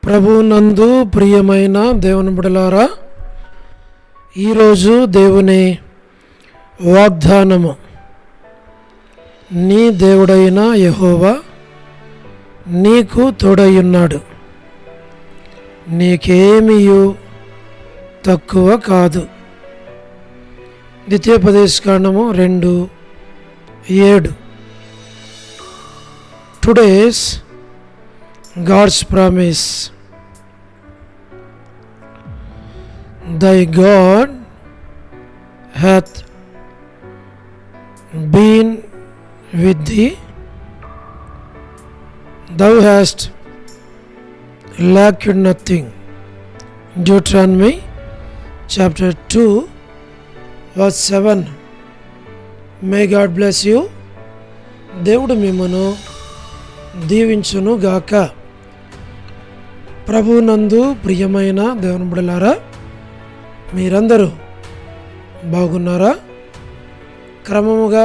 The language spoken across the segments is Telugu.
ప్రభువునందు ప్రియమైన దేవుని బిడ్డలారా, ఈరోజు దేవుని వాగ్దానము, నీ దేవుడైన యెహోవా నీకు తోడయ్యున్నాడు, నీకేమీయు తక్కువ కాదు. ద్వితీయోపదేశకాండము 2:7. Today's God's promise. Thy God hath been with thee, thou hast lacked nothing. Deuteronomy chapter 2 verse 7. May God bless you. దేవుడు మిమ్మను దీవించును గాక. ప్రభువునందు ప్రియమైన దేవుని బిడ్డలారా, మీరందరూ బాగున్నారా? క్రమముగా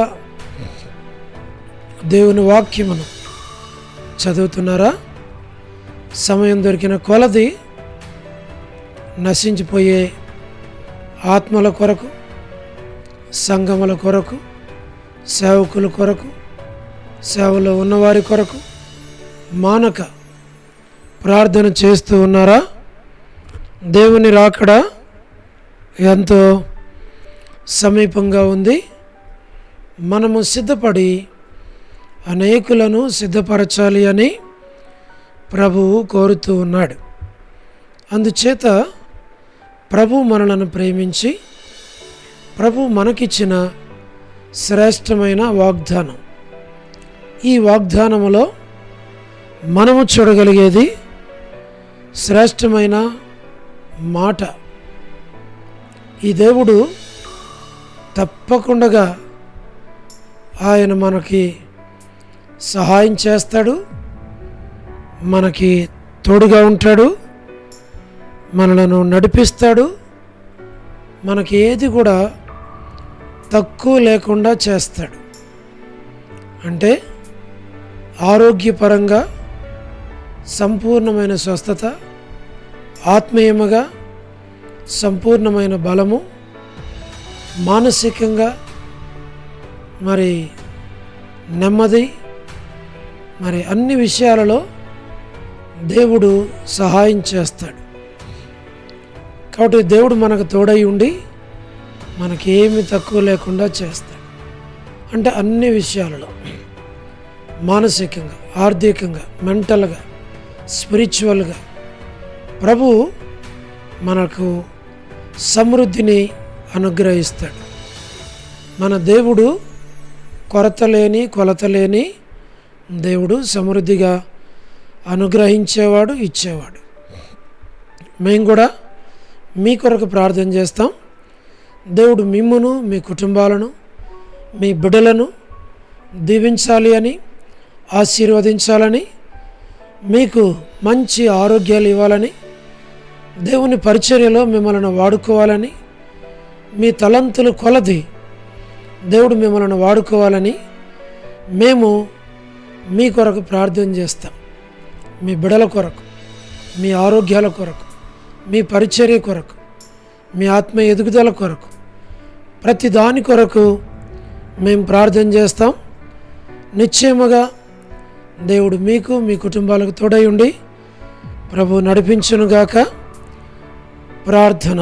దేవుని వాక్యమును చదువుతున్నారా? సమయం దొరికిన కొలది నశించిపోయే ఆత్మల కొరకు, సంఘముల కొరకు, సేవకుల కొరకు, సేవలో ఉన్నవారి కొరకు మానక ప్రార్థన చేస్తూ ఉన్నారా? దేవుని రాకడ ఎంతో సమీపంగా ఉంది. మనము సిద్ధపడి అనేకులను సిద్ధపరచాలి అని ప్రభువు కోరుతూ ఉన్నాడు. అందుచేత ప్రభు మనలను ప్రేమించి ప్రభు మనకిచ్చిన శ్రేష్టమైన వాగ్దానం, ఈ వాగ్దానములో మనము చూడగలిగేది శ్రేష్టమైన మాట. ఈ దేవుడు తప్పకుండా ఆయన మనకి సహాయం చేస్తాడు, మనకి తోడుగా ఉంటాడు, మనలను నడిపిస్తాడు, మనకి ఏది కూడా తక్కువ లేకుండా చేస్తాడు. అంటే ఆరోగ్యపరంగా సంపూర్ణమైన స్వస్థత, ఆత్మీయముగా సంపూర్ణమైన బలము, మానసికంగా మరి నెమ్మది, మరి అన్ని విషయాలలో దేవుడు సహాయం చేస్తాడు. కాబట్టి దేవుడు మనకు తోడై ఉండి మనకేమి తక్కువ లేకుండా చేస్తాడు. అంటే అన్ని విషయాలలో, మానసికంగా, ఆర్థికంగా, మెంటల్గా, స్పిరిచువల్గా ప్రభు మనకు సమృద్ధిని అనుగ్రహిస్తాడు. మన దేవుడు కొలత లేని దేవుడు, సమృద్ధిగా అనుగ్రహించేవాడు, ఇచ్చేవాడు. మేము కూడా మీ కొరకు ప్రార్థన చేస్తాం. దేవుడు మిమ్మును, మీ కుటుంబాలను, మీ బిడ్డలను దీవించాలి అని, ఆశీర్వదించాలని, మీకు మంచి ఆరోగ్యాలు ఇవ్వాలని, దేవుని పరిచర్యలో మిమ్మల్ని వాడుకోవాలని, మీ తలంతులు కొలది దేవుడు మిమ్మల్ని వాడుకోవాలని మేము మీ కొరకు ప్రార్థన చేస్తాం. మీ బిడ్డల కొరకు, మీ ఆరోగ్యాల కొరకు, మీ పరిచర్య కొరకు, మీ ఆత్మ ఎదుగుదల కొరకు, ప్రతి దాని కొరకు మేము ప్రార్థన చేస్తాం. నిశ్చయముగా దేవుడు మీకు, మీ కుటుంబాలకు తోడై ఉండి ప్రభు నడిపించునుగాక. ప్రార్థన.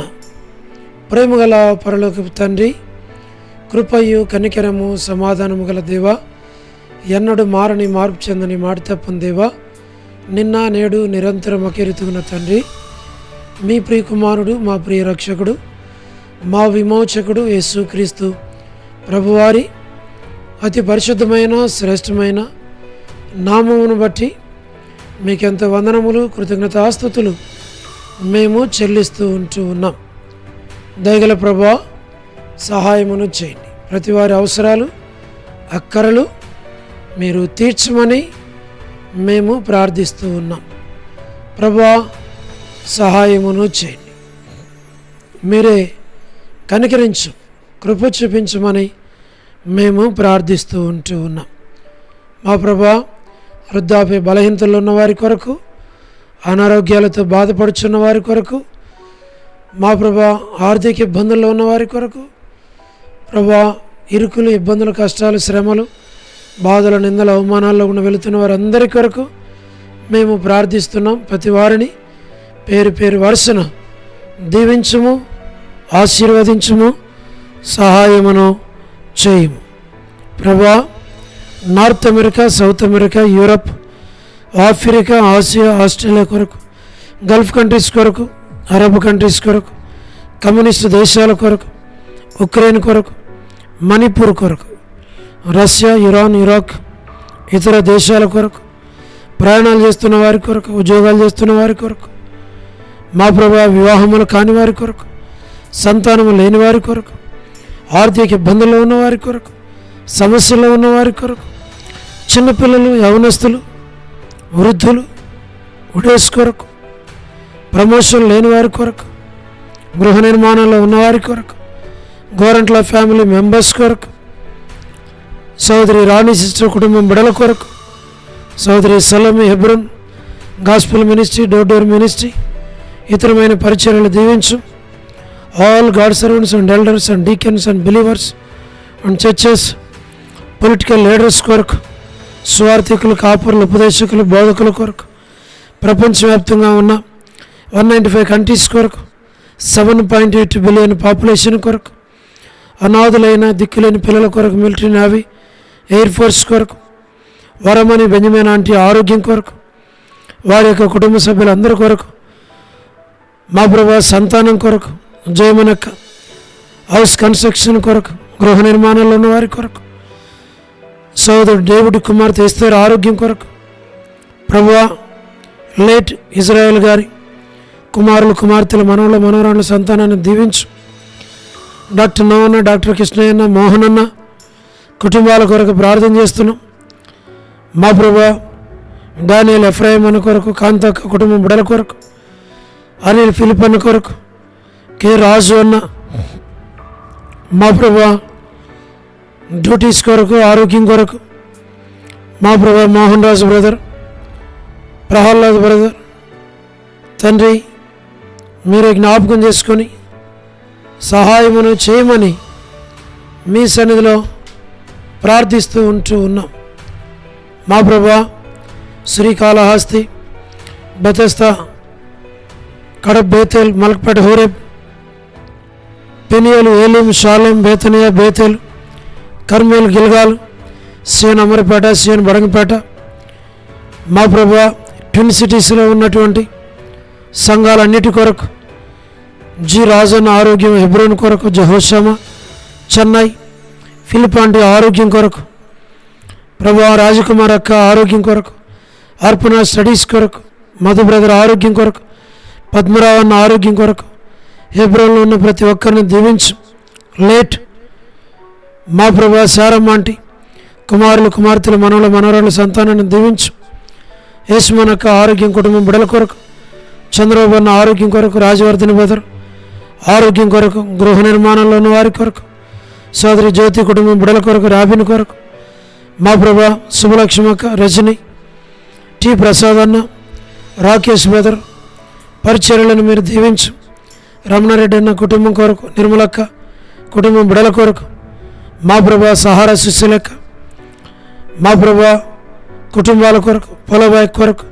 ప్రేమగల పరలోకపు తండ్రి, కృపయు కనికరము సమాధానము గల దేవా, ఎన్నడూ మారని మార్పు చెందని మాట తప్పని దేవా, నిన్న నేడు నిరంతరం ఒకేరీతిగున్న తండ్రి, మీ ప్రియ కుమారుడు, మా ప్రియ రక్షకుడు, మా విమోచకుడు యేసుక్రీస్తు ప్రభువారి అతి పరిశుద్ధమైన శ్రేష్టమైన నామమును బట్టి మీకెంత వందనములు, కృతజ్ఞతాస్తుతులు మేము చెల్లిస్తూ ఉన్నాం. దయగల ప్రభువా, సహాయమును చేయండి. ప్రతి వారి అవసరాలు, అక్కరలు మీరు తీర్చమని మేము ప్రార్థిస్తూ ఉన్నాం. ప్రభువా, సహాయమును చేయండి. మీరే కనికరించు, కృప చూపించమని మేము ప్రార్థిస్తూ ఉన్నాం. మా ప్రభువా, వృద్ధాప్య బలహీనతల్లో ఉన్న వారి కొరకు, అనారోగ్యాలతో బాధపడుచున్న వారి కొరకు, మా ప్రభా ఆర్థిక ఇబ్బందుల్లో ఉన్న వారి కొరకు, ప్రభా ఇరుకులు, ఇబ్బందులు, కష్టాలు, శ్రమలు, బాధలు, నిందలు, అవమానాల్లో ఉన్న వెళుతున్న వారందరి కొరకు మేము ప్రార్థిస్తున్నాం. ప్రతి వారిని పేరు పేరు వరుసన దీవించుము, ఆశీర్వదించుము, సహాయమును చేయుము. ప్రభా north America, south America, Europe, Africa, Asia, Australia కొరకు, గల్ఫ్ కంట్రీస్ కొరకు, అరబ్ కంట్రీస్ కొరకు, కమ్యూనిస్టు దేశాల కొరకు, ఉక్రెయిన్ కొరకు, మణిపూర్ కొరకు, రష్యా, ఇరాన్, ఇరాక్, ఇతర దేశాల కొరకు, ప్రయాణాలు చేస్తున్న వారి కొరకు, ఉద్యోగాలు చేస్తున్న వారి కొరకు, మా ప్రభా వివాహములు కాని వారి కొరకు, సంతానము లేని వారి కొరకు, ఆర్థిక ఇబ్బందుల్లో ఉన్న వారి కొరకు, సమస్యల్లో ఉన్న వారి కొరకు, చిన్నపిల్లలు, యవనస్తులు, వృద్ధులు, ఉడేస్ కొరకు, ప్రమోషన్ లేని వారి కొరకు, గృహ నిర్మాణంలో ఉన్నవారి కొరకు, గోరంట్ల ఫ్యామిలీ మెంబర్స్ కొరకు, సోదరి రాణి సిస్టర్ కుటుంబం బిడల కొరకు, సోదరి Salomi Hebron gospel ministry, door door ministry, ఇతరమైన పరిచర్యలు దీవించు. All God servants and elders and deacons and believers and churches, political leaders కొరకు, స్వార్థికులు, కాపురులు, ఉపదేశకులు, బోధకుల కొరకు, ప్రపంచవ్యాప్తంగా ఉన్న 195 కంట్రీస్ కొరకు, 7.8 బిలియన్ పాపులేషన్ కొరకు, అనాథులైన దిక్కులేని పిల్లల కొరకు, మిలిటరీ, నేవీ, ఎయిర్ ఫోర్స్ కొరకు, వరమణి బెంజమిన్ ఆంటీ ఆరోగ్యం కొరకు, వారి యొక్క కుటుంబ సభ్యులందరి కొరకు, మా ప్రభా సంతానం కొరకు, జయమనక్క హౌస్ కన్స్ట్రక్షన్ కొరకు, గృహ నిర్మాణంలో ఉన్న వారి కొరకు, సోదరుడు డేవిడ్ కుమార్తె ఎస్తేర్ ఆరోగ్యం కొరకు, ప్రభువా లేట్ ఇజ్రాయెల్ గారి కుమారులు, కుమార్తెల, మనవల, మనవరాళ్ళ సంతానాన్ని దీవించు. డాక్టర్ నవన్న, డాక్టర్ కృష్ణయ్యన్న, మోహనన్న కుటుంబాల కొరకు ప్రార్థన చేస్తున్నాం. మా ప్రభా డానియల్ ఎఫ్రాయిం అన్న కొరకు, కాంతక్క కుటుంబం బిడల కొరకు, అనిల్ ఫిలిప్ అన్న కొరకు, కె రాజు అన్న, మా ప్రభా డ్యూటీస్ కొరకు, ఆరోగ్యం కొరకు, మా ప్రభా మోహన్ రాజు బ్రదర్, ప్రహ్లాద్ బ్రదర్, తండ్రి మీరే జ్ఞాపకం చేసుకొని సహాయమును చేయమని మీ సన్నిధిలో ప్రార్థిస్తూ ఉన్నాం. మా ప్రభా Srikalahasti, Bethesda, Kadapa, Bethel, Malakpet, Horeb, Peniel, Elim, Shalem, Bethania, Bethel, Carmel, Gilgal, Zion Amarapeta, Zion Badangpet, మా ప్రభా ట్విన్ సిటీస్లో ఉన్నటువంటి సంఘాలన్నిటి కొరకు, జి రాజన్న ఆరోగ్యం, హెబ్రోన్ కొరకు, జహోషామా, చెన్నై, ఫిలిపాంటి ఆరోగ్యం కొరకు, ప్రభా రాజకుమార్ అక్క ఆరోగ్యం కొరకు, అర్పణ స్టడీస్ కొరకు, మధు బ్రదర్ ఆరోగ్యం కొరకు, పద్మరావు అన్న ఆరోగ్యం కొరకు, హెబ్రోన్లో ఉన్న ప్రతి ఒక్కరిని దీవించు. లేట్ మా ప్రభా శారమ్మ ఆంటీ కుమారులు, కుమార్తెలు, మనవల, మనవరాళ్ళ సంతానాన్ని దీవించు. యేసుమనక్క ఆరోగ్యం, కుటుంబం బిడల కొరకు, చంద్రబాబు అన్న ఆరోగ్యం కొరకు, రాజవర్ధని బ్రదర్ ఆరోగ్యం కొరకు, గృహ నిర్మాణంలో ఉన్న వారి కొరకు, సోదరి జ్యోతి కుటుంబం బిడల కొరకు, రాబిన్ కొరకు, మా ప్రభా శుభలక్ష్మక్క, రజని, టి ప్రసాద్ అన్న, రాకేష్ బ్రదర్ పరిచర్యలను మీరు దీవించు. రమణారెడ్డి అన్న కుటుంబం కొరకు, నిర్మలక్క కుటుంబం బిడల కొరకు, మా ప్రభా సహారా శిష్యులక్క, మా ప్రభా కుటుంబాల కొరకు, పొలబాయ్ కొరకు,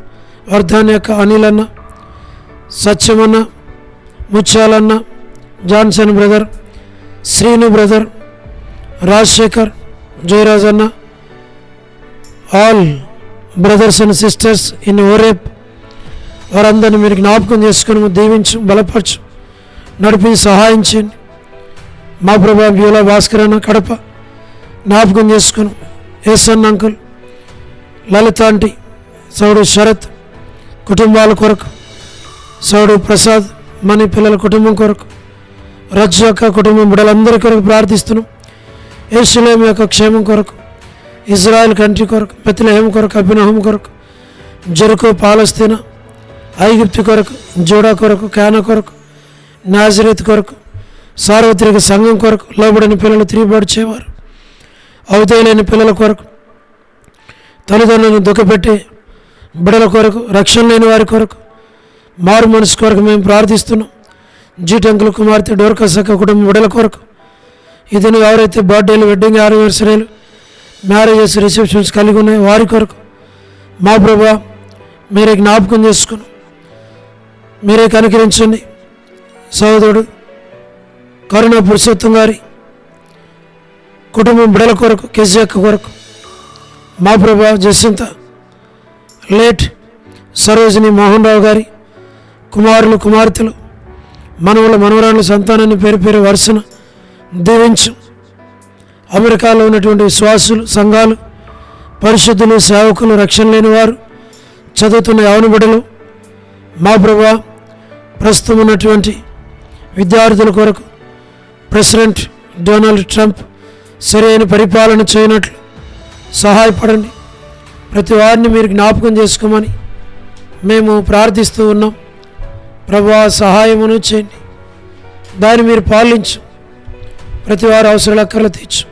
వర్ధాని యొక్క అనిల్ అన్న, సత్యమన్న, ముత్యాలన్న, Johnson brother, Srinu brother, Rajasekhar, Jayaraj అన్న, all brothers and sisters in Horeb వారందరినీ మీరు జ్ఞాపకం చేసుకుని దీవించు, బలపరచు, నడిపించి సహాయం చేయండి. మా ప్రభా బ్యూలా భాస్కర్ అన్న కడప జ్ఞాపకం చేసుకుని, ఏసన్ అంకుల్, లలిత ఆంటీ, సౌడు శరత్ కుటుంబాల కొరకు, సౌడు ప్రసాద్ మణి పిల్లల కుటుంబం కొరకు, రజ్జు యొక్క కుటుంబం బిడ్డలందరి కొరకు ప్రార్థిస్తున్నాం. యెరూషలేము యొక్క క్షేమం కొరకు, ఇజ్రాయెల్ కంట్రీ కొరకు, బెత్లెహేం కొరకు, అభినహం కొరకు, జెరికో, పాలస్తీనా, ఐగుప్తు కొరకు, జూడా కొరకు, కానా కొరకు, నాజరేత్ కొరకు, సార్వత్రిక సంఘం కొరకు, లోబడిన పిల్లలు తిరుగుబాటు చేయవారు, అవతలేని పిల్లల కొరకు, తల్లిదండ్రులను దుఃఖపెట్టి బిడల కొరకు, రక్షణ లేని వారి కొరకు, మారు మనసు కొరకు మేము ప్రార్థిస్తున్నాం. జీటంకుల కుమార్తె డోర్కసక్క కుటుంబ బిడ్డల కొరకు, ఇతను ఎవరైతే బర్త్డేలు, వెడ్డింగ్ యానివర్సరీలు, మ్యారేజెస్, రిసెప్షన్స్ కలిగి ఉన్నాయి వారి కొరకు మా ప్రభా మీరే జ్ఞాపకం చేసుకుని మీరే కనికరించండి. సహోదరుడు కరుణా పురుషోత్తం గారి కుటుంబం బిడ్డల కొరకు, కేజీఎక్క కొరకు మా ప్రభా జసింత లేట్ సరోజిని మోహన్ రావు గారి కుమారులు, కుమార్తెలు, మనవల, మనవరాళ్ళ సంతానాన్ని పేరు పేరు వరుసను దీవించు. అమెరికాలో ఉన్నటువంటి విశ్వాసులు, సంఘాలు, పరిశుద్ధులు, సేవకులు, రక్షణ లేని వారు, చదువుతున్న యవన బిడ్డలు మా ప్రభా ప్రస్తుతం ఉన్నటువంటి విద్యార్థుల కొరకు ప్రెసిడెంట్ డొనాల్డ్ ట్రంప్ సరైన పరిపాలన చేయనట్లు సహాయపడండి. ప్రతి వారిని మీరు జ్ఞాపకం చేసుకోమని మేము ప్రార్థిస్తూ ఉన్నాం. ప్రభువా సహాయమును చేయండి, దాన్ని మీరు పాలించు, ప్రతి వారి అవసరాలు అక్కర్లు తీర్చు.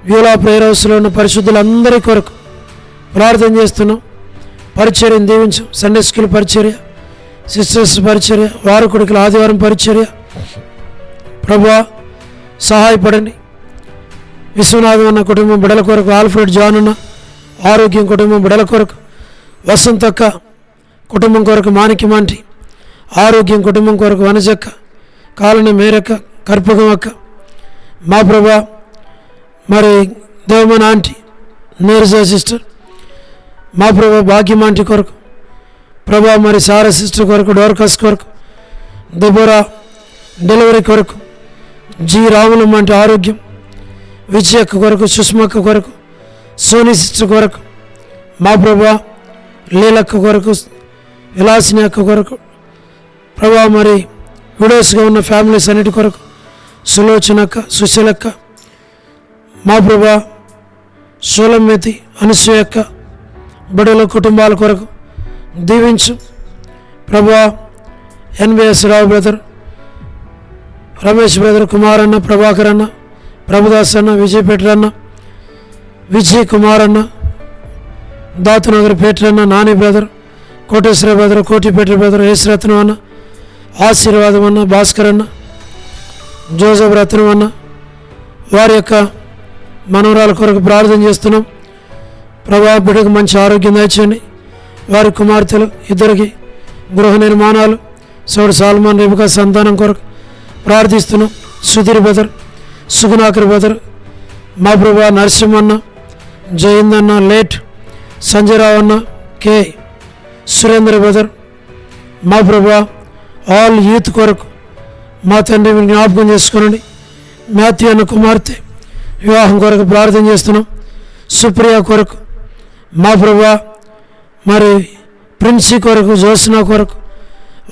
వ్యూలా ప్రేయర్ హౌస్లో ఉన్న పరిశుద్ధులందరి కొరకు ప్రార్థన చేస్తున్నాం. పరిచర్యను దీవించు. సండే స్కూల్ పరిచర్య, సిస్టర్స్ పరిచర్య, వారు కొడుకుల ఆదివారం పరిచర్య ప్రభువా సహాయపడండి. విశ్వనాథం అన్న కుటుంబం బిడల కొరకు, ఆల్ఫ్రెడ్ జాన్ అన్న ఆరోగ్యం కుటుంబం బిడల కొరకు, వసంతక్క కుటుంబం కొరకు, మాణిక్యమంటి ఆరోగ్యం కుటుంబం కొరకు, వనజక్క, కాలనీ మేరక్క, కర్పగం అక్క మా ప్రభా, మరి దేవమన్ ఆంటీ, నీరజ సిస్టర్ మా ప్రభా, భాగ్యం ఆంటీ కొరకు ప్రభా, మరి సారా సిస్టర్ కొరకు, డోర్కస్ కొరకు, దెబోరా డెలివరీ కొరకు, జి రాములమ్మ అంటే ఆరోగ్యం, విజయక్క కొరకు, సుష్మక్క కొరకు, సోనీ సిస్టర్ కొరకు మా ప్రభా, లీలక్క కొరకు, విలాసిని అక్క కొరకు ప్రభా, మరి విడోస్గా ఉన్న ఫ్యామిలీస్ అన్నిటి కొరకు, సులోచనక్క, సుశీలక్క మా ప్రభా, సోలమ్మతి, అనసూయక్క బిడ్డల కుటుంబాల కొరకు దీవించు ప్రభా. ఎన్బిఎస్ రావు బ్రదర్, రమేష్ బ్రదర్, కుమార్ అన్న, ప్రభాకర్ అన్న, ప్రభుదాస్ అన్న, విజయ్ పెట్ర అన్న, విజయ్ కుమార్ అన్న, దాతునగర్ పేట్ర అన్న, Nani brother, Koteswara brother, Kotipeta brother, Yesuratnam అన్న, ఆశీర్వాదం అన్న, భాస్కర్ అన్న, జోసఫ్ రత్నం అన్న వారి యొక్క మనవరాల కొరకు ప్రార్థన చేస్తున్నాం. ప్రభా బిడ్డకు మంచి ఆరోగ్యం దయచేయండి. వారి కుమార్తెలు ఇద్దరికి గృహ నిర్మాణాలు, సోడు సాల్మాన్ రేపుగా సంతానం కొరకు ప్రార్థిస్తున్నాం. సుధీర్ బ్రదర్, సుగుణాకర్ బ్రదర్ మా ప్రభా, నరసింహన్న, జయంద్ అన్న, లేట్ సంజయరావు అన్న, కే సురేంద్ర బ్రదర్ మా ప్రభా, ఆల్ యూత్ కొరకు మా తండ్రి మీరు జ్ఞాపకం చేసుకోనండి. మాథ్యూ అన్న కుమార్తె వివాహం కొరకు ప్రార్థన చేస్తున్నాం. సుప్రియ కొరకు మా ప్రభా, మరి ప్రిన్సీ కొరకు, జోస్నా కొరకు,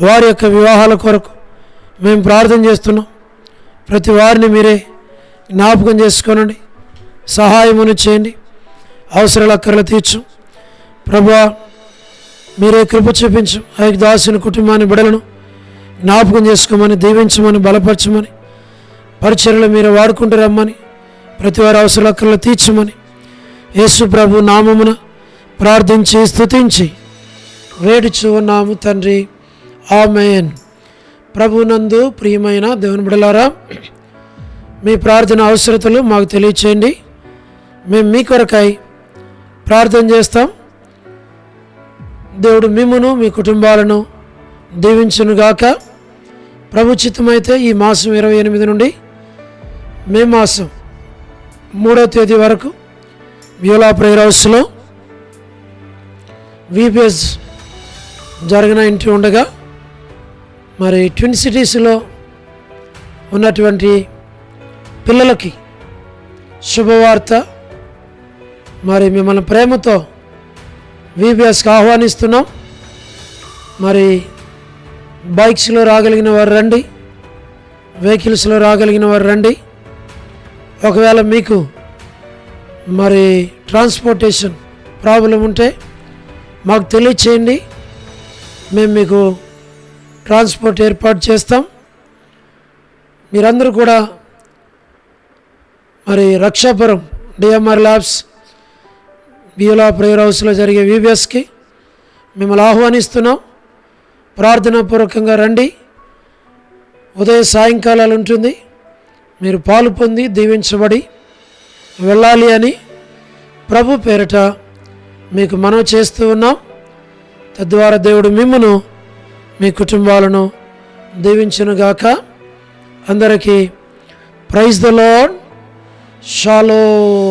వారి యొక్క వివాహాల కొరకు మేము ప్రార్థన చేస్తున్నాం. ప్రతి వారిని మీరే జ్ఞాపకం చేసుకోనండి, సహాయమును చేయండి, అవసరాలు అక్కర్లు తీర్చు ప్రభా. మీరే కృప చూపించు. ఆ దాసుని కుటుంబాన్ని, బిడలను జ్ఞాపకం చేసుకోమని, దీవించమని, బలపరచమని, పరిచర్యలు మీరు వాడుకుంటూ రమ్మని, ప్రతి వారి అవసరాలు అక్కర్లు తీర్చమని యేసు ప్రభు నామమున ప్రార్థించి స్తుతించి వేడుచు ఉన్నాము తండ్రి, ఆమేన్. ప్రభునందు ప్రియమైన దేవుని బిడ్డలారా, మీ ప్రార్థన అవసరతలు మాకు తెలియచేయండి. మేము మీ కొరకై ప్రార్థన చేస్తాం. దేవుడు మిమ్మును, మీ కుటుంబాలను దీవించునుగాక. ప్రభు చిత్తమైతే ఈ మాసం 28 నుండి మే మాసం 3వ తేదీ వరకు వ్యూలా ప్రేయర్ హౌస్లో వీపీఎస్ జరిగిన ఇంటి ఉండగా, మరి ట్విన్ సిటీస్లో ఉన్నటువంటి పిల్లలకి శుభవార్త, మరి మిమ్మల్ని ప్రేమతో వీపీఎస్కి ఆహ్వానిస్తున్నాం. మరి బైక్స్లో రాగలిగిన వారు రండి, వెహికల్స్లో రాగలిగిన వారు రండి. ఒకవేళ మీకు మరి ట్రాన్స్పోర్టేషన్ ప్రాబ్లం ఉంటే మాకు తెలియచేయండి, మేము మీకు ట్రాన్స్పోర్ట్ ఏర్పాటు చేస్తాం. మీరందరూ కూడా మరి రక్షాపురం డిఎంఆర్ ల్యాబ్స్ వ్యూలా ప్రేయర్ హౌస్లో జరిగే వీబీఎస్కి మిమ్మల్ని ఆహ్వానిస్తున్నాం. ప్రార్థనాపూర్వకంగా రండి. ఉదయ సాయంకాలాలు ఉంటుంది. మీరు పాలు పొంది దీవించబడి వెళ్ళాలి అని ప్రభు పేరిట మీకు మనవి చేస్తూ ఉన్నాం. తద్వారా దేవుడు మిమ్మును మీ కుటుంబాలను దీవించునుగాక. అందరికీ ప్రైజ్ ద లార్డ్. షాలోమ్.